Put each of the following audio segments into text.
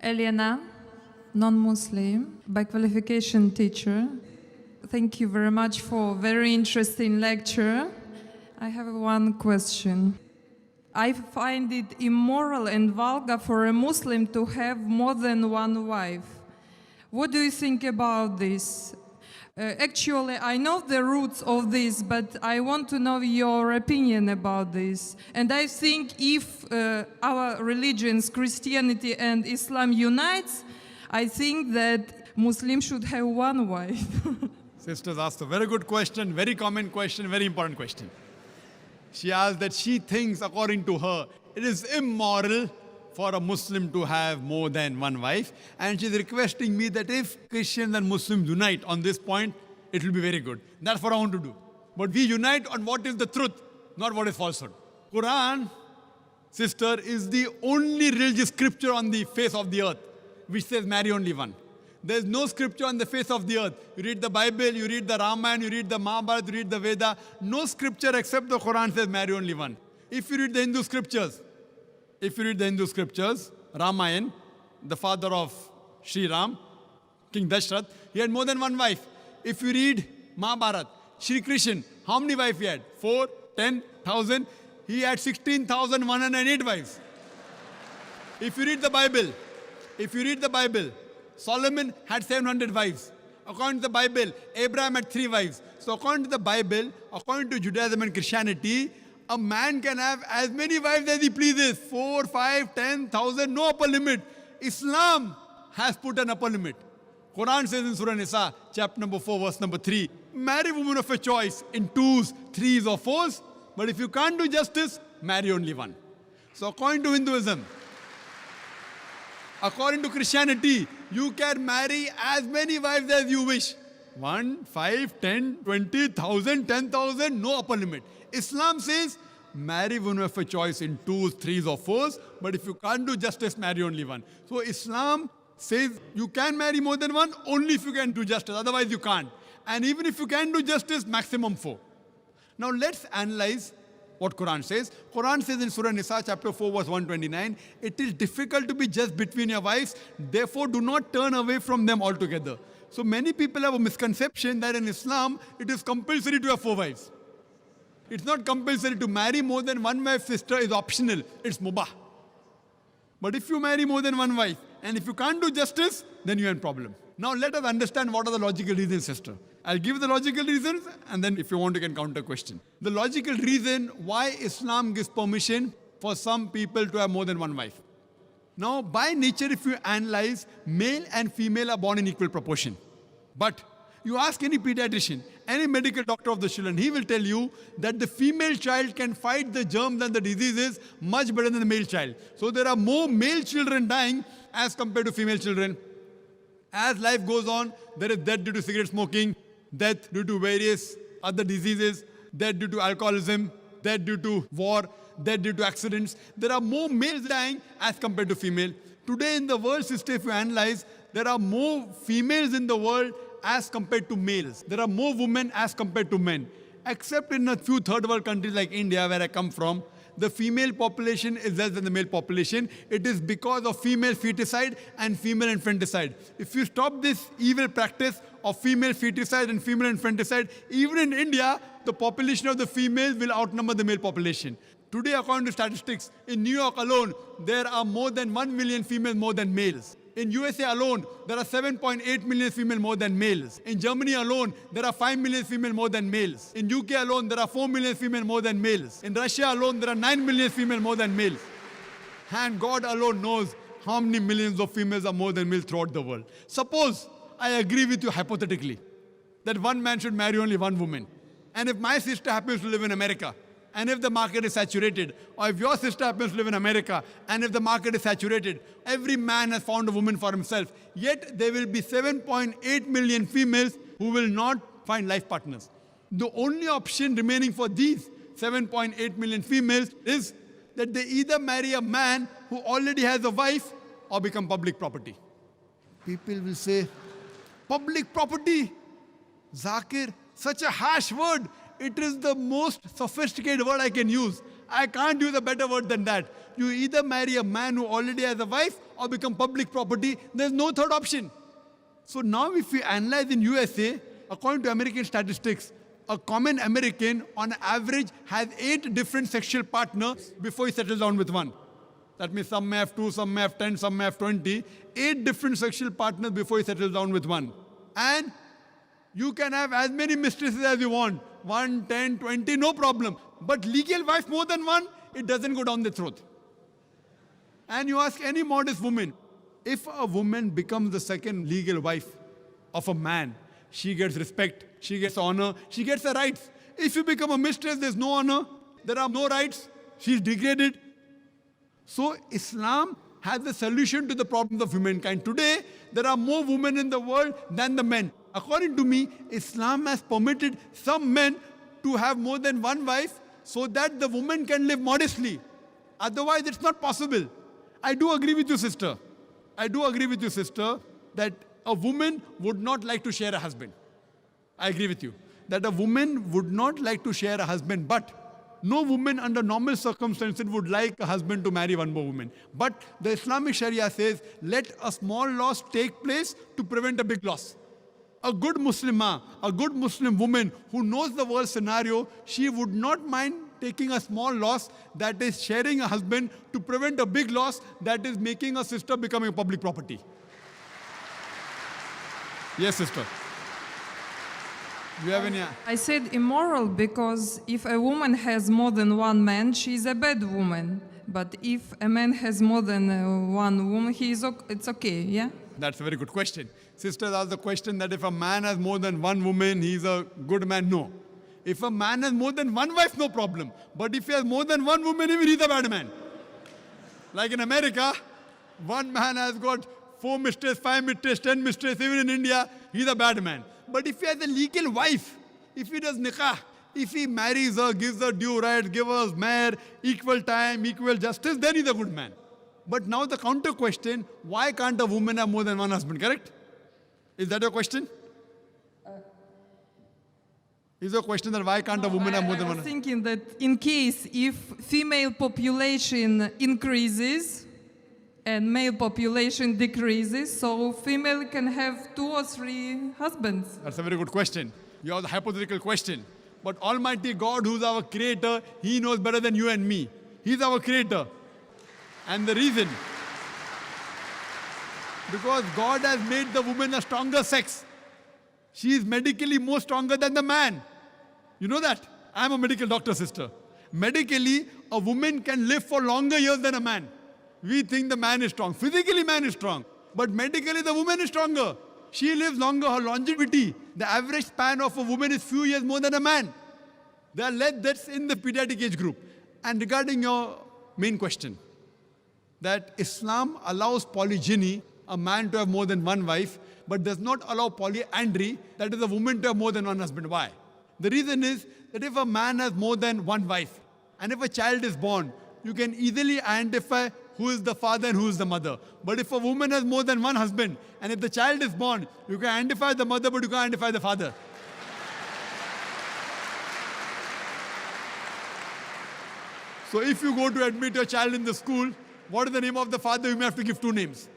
Elena, non-Muslim, by qualification teacher. Thank you very much for very interesting lecture. I have one question. I find it immoral and vulgar for a Muslim to have more than one wife. What do you think about this? Actually, I know the roots of this, but I want to know your opinion about this. And I think if our religions, Christianity and Islam unites, I think that Muslims should have one wife. Sisters asked a very good question, very common question, very important question. She asked that she thinks, according to her, it is immoral for a Muslim to have more than one wife. And she's requesting me that if Christians and Muslims unite on this point, it will be very good. That's what I want to do. But we unite on what is the truth, not what is falsehood. Quran, sister, is the only religious scripture on the face of the earth which says marry only one. There is no scripture on the face of the earth. You read the Bible, you read the Ramayana, you read the Mahabharata, you read the Veda. No scripture except the Quran says marry only one. If you read the Hindu scriptures, Ramayana, the father of Sri Ram, King Dashrath, he had more than one wife. If you read Mahabharata, Sri Krishna, how many wives he had? 4, 10,000. He had 16,108 wives. If you read the Bible, Solomon had 700 wives. According to the Bible, Abraham had 3 wives. So according to the Bible, according to Judaism and Christianity, a man can have as many wives as he pleases. 4, 5, 10,000, no upper limit. Islam has put an upper limit. Quran says in Surah Nisa, chapter number 4, verse number 3, marry women of your choice in 2s, 3s or 4s. But if you can't do justice, marry only one. So according to Hinduism, according to Christianity, you can marry as many wives as you wish. 1, 5, 10, 20,000, 10,000, no upper limit. Islam says, marry women of your choice in 2s, 3s or 4s, but if you can't do justice, marry only one. So Islam says you can marry more than one only if you can do justice, otherwise you can't. And even if you can do justice, maximum 4. Now let's analyze what Quran says. Quran says in Surah Nisa, chapter 4, verse 129, it is difficult to be just between your wives, therefore do not turn away from them altogether. So many people have a misconception that in Islam, it is compulsory to have 4 wives. It's not compulsory to marry more than one wife, sister, is optional. It's mubah. But if you marry more than one wife, and if you can't do justice, then you have a problem. Now let us understand what are the logical reasons, sister. I'll give the logical reasons, and then if you want, you can counter question. The logical reason why Islam gives permission for some people to have more than one wife. Now, by nature, if you analyze, male and female are born in equal proportion. But you ask any pediatrician, any medical doctor of the children, he will tell you that the female child can fight the germs and the diseases much better than the male child. So there are more male children dying as compared to female children. As life goes on, there is death due to cigarette smoking, death due to various other diseases, death due to alcoholism, death due to war, death due to accidents. There are more males dying as compared to female. Today in the world system, if you analyze, there are more females in the world as compared to males. There are more women as compared to men. Except in a few third world countries like India, where I come from, the female population is less than the male population. It is because of female feticide and female infanticide. If you stop this evil practice of female feticide and female infanticide, even in India, the population of the females will outnumber the male population. Today, according to statistics, in New York alone, there are more than 1 million females more than males. In USA alone, there are 7.8 million females more than males. In Germany alone, there are 5 million females more than males. In UK alone, there are 4 million females more than males. In Russia alone, there are 9 million females more than males. And God alone knows how many millions of females are more than males throughout the world. Suppose I agree with you hypothetically that one man should marry only one woman. And if my sister happens to live in America, and if the market is saturated, or if your sister happens to live in America, and if the market is saturated, every man has found a woman for himself. Yet there will be 7.8 million females who will not find life partners. The only option remaining for these 7.8 million females is that they either marry a man who already has a wife or become public property. People will say, public property? Zakir, such a harsh word. It is the most sophisticated word I can use. I can't use a better word than that. You either marry a man who already has a wife or become public property. There's no third option. So now if we analyze in USA, according to American statistics, a common American on average has 8 different sexual partners before he settles down with one. That means some may have 2, some may have 10, some may have 20. 8 different sexual partners before he settles down with one. And you can have as many mistresses as you want. 1, 10, 20, no problem. But legal wife more than one, it doesn't go down the throat. And you ask any modest woman, if a woman becomes the second legal wife of a man, she gets respect, she gets honor, she gets her rights. If you become a mistress, there's no honor, there are no rights, she's degraded. So Islam has the solution to the problems of humankind. Today, there are more women in the world than the men. According to me, Islam has permitted some men to have more than one wife so that the woman can live modestly. Otherwise, it's not possible. I do agree with you, sister. I do agree with you, sister, that a woman would not like to share a husband. I agree with you. That a woman would not like to share a husband, but no woman under normal circumstances would like a husband to marry one more woman. But the Islamic Sharia says, let a small loss take place to prevent a big loss. A good Muslimah, a good Muslim woman who knows the world scenario, she would not mind taking a small loss, that is sharing a husband, to prevent a big loss, that is making a sister becoming a public property. Yes, sister. Do you have any? I said immoral because if a woman has more than one man, she is a bad woman. But if a man has more than one woman, it's okay, yeah? That's a very good question. Sisters asked the question that if a man has more than one woman, he's a good man. No. If a man has more than one wife, no problem. But if he has more than one woman, even he's a bad man. Like in America, one man has got 4 mistresses, 5 mistresses, 10 mistresses. Even in India, he's a bad man. But if he has a legal wife, if he does nikah, if he marries her, gives her due rights, gives her mahr, equal time, equal justice, then he's a good man. But now the counter question, why can't a woman have more than one husband, correct? Is that your question? Is your question that why can't a woman have more than one I was husband? thinking that in case if female population increases and male population decreases, so female can have 2 or 3 husbands. That's a very good question. You have the hypothetical question. But Almighty God, who's our creator, He knows better than you and me. He's our creator. And the reason, because God has made the woman a stronger sex. She is medically more stronger than the man. You know that? I'm a medical doctor, sister. Medically, a woman can live for longer years than a man. We think the man is strong. Physically, man is strong. But medically, the woman is stronger. She lives longer. Her longevity, the average span of a woman is few years more than a man. There are less deaths in the pediatric age group. And regarding your main question, that Islam allows polygyny, a man to have more than one wife, but does not allow polyandry, that is a woman to have more than one husband. Why? The reason is that if a man has more than one wife, and if a child is born, you can easily identify who is the father and who is the mother. But if a woman has more than one husband, and if the child is born, you can identify the mother, but you can't identify the father. So if you go to admit your child in the school, what is the name of the father? You may have to give 2 names.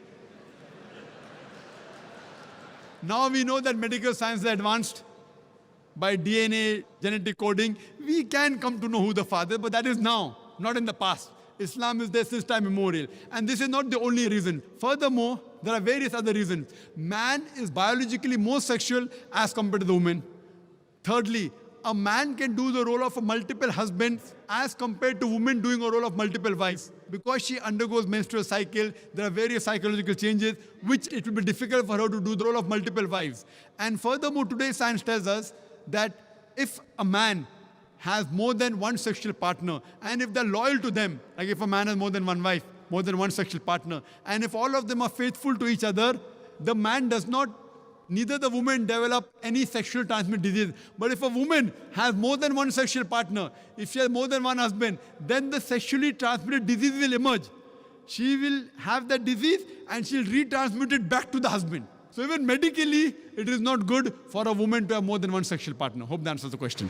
Now we know that medical science is advanced. By DNA, genetic coding, we can come to know who the father is, but that is now, not in the past. Islam is there since time immemorial. And this is not the only reason. Furthermore, there are various other reasons. Man is biologically more sexual as compared to the woman. Thirdly, a man can do the role of a multiple husband as compared to women doing a role of multiple wives. Because she undergoes menstrual cycle, there are various psychological changes which it will be difficult for her to do the role of multiple wives. And furthermore, today's science tells us that if a man has more than one sexual partner, and if they're loyal to them, like if a man has more than one wife, more than one sexual partner, and if all of them are faithful to each other, the man does not, neither the woman develop any sexual transmitted disease. But if a woman has more than one sexual partner, if she has more than one husband, then the sexually transmitted disease will emerge. She will have that disease and she'll retransmit it back to the husband. So even medically, it is not good for a woman to have more than one sexual partner. Hope that answers the question.